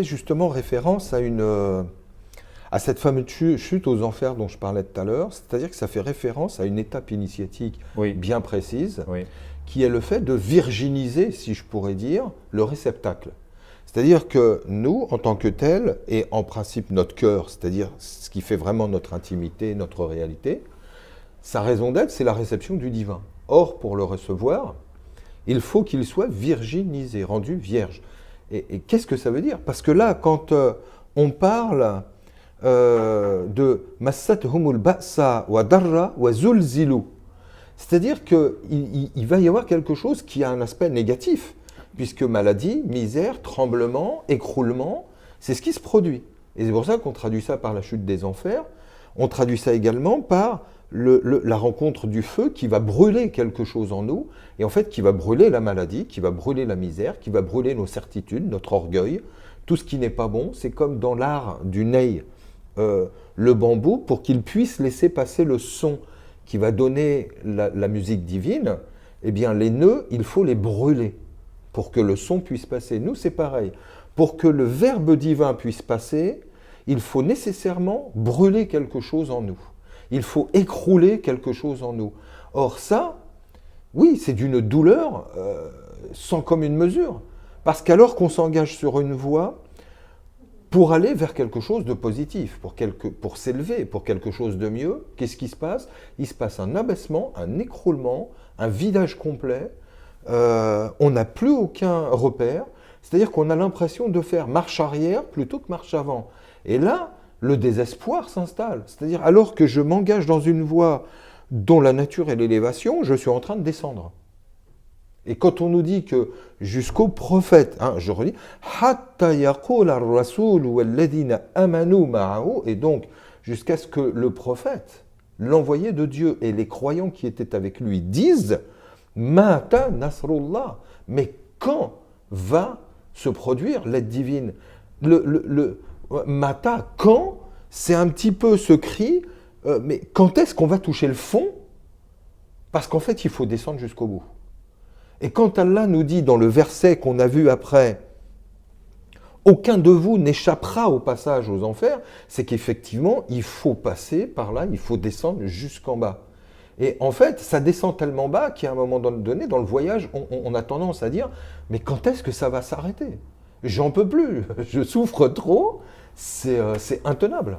Justement référence à cette fameuse chute aux enfers dont je parlais tout à l'heure, c'est-à-dire que ça fait référence à une étape initiatique Oui, bien précise, oui, qui est le fait de virginiser, si je pourrais dire, le réceptacle. C'est-à-dire que nous, en tant que tels, et en principe notre cœur, c'est-à-dire ce qui fait vraiment notre intimité, notre réalité, sa raison d'être, c'est la réception du divin. Or, pour le recevoir, il faut qu'il soit virginisé, rendu vierge. Et qu'est-ce que ça veut dire? Parce que là, quand on parle de Massathumul Ba'sa wa Darra wa Zulzilu, c'est-à-dire qu'il va y avoir quelque chose qui a un aspect négatif, puisque maladie, misère, tremblement, écroulement, c'est ce qui se produit. Et c'est pour ça qu'on traduit ça par la chute des enfers. On traduit ça également par la rencontre du feu qui va brûler quelque chose en nous, et en fait qui va brûler la maladie, qui va brûler la misère, qui va brûler nos certitudes, notre orgueil, tout ce qui n'est pas bon. C'est comme dans l'art du ney, le bambou, pour qu'il puisse laisser passer le son qui va donner la musique divine, eh bien les nœuds, il faut les brûler pour que le son puisse passer. Nous, c'est pareil. Pour que le verbe divin puisse passer, il faut nécessairement brûler quelque chose en nous. Il faut écrouler quelque chose en nous. Or ça, oui, c'est d'une douleur sans commune mesure. Parce qu'alors qu'on s'engage sur une voie pour aller vers quelque chose de positif, pour s'élever, pour quelque chose de mieux, qu'est-ce qui se passe? Il se passe un abaissement, un écroulement, un vidage complet. On n'a plus aucun repère. C'est-à-dire qu'on a l'impression de faire marche arrière plutôt que marche avant. Et là, le désespoir s'installe. C'est-à-dire, alors que je m'engage dans une voie dont la nature est l'élévation, je suis en train de descendre. Et quand on nous dit que jusqu'au prophète, je redis, Hatta yaqul ar-rasul walladhina amanu ma'ahu, et donc jusqu'à ce que le prophète, l'envoyé de Dieu et les croyants qui étaient avec lui disent Mata nasrullah. Mais quand va se produire l'aide divine? Mata, quand? C'est un petit peu ce cri, mais quand est-ce qu'on va toucher le fond? Parce qu'en fait, il faut descendre jusqu'au bout. Et quand Allah nous dit dans le verset qu'on a vu après, aucun de vous n'échappera au passage aux enfers, c'est qu'effectivement, il faut passer par là, il faut descendre jusqu'en bas. Et en fait, ça descend tellement bas qu'à un moment donné, dans le voyage, on a tendance à dire « Mais quand est-ce que ça va s'arrêter? J'en peux plus, je souffre trop, c'est intenable. »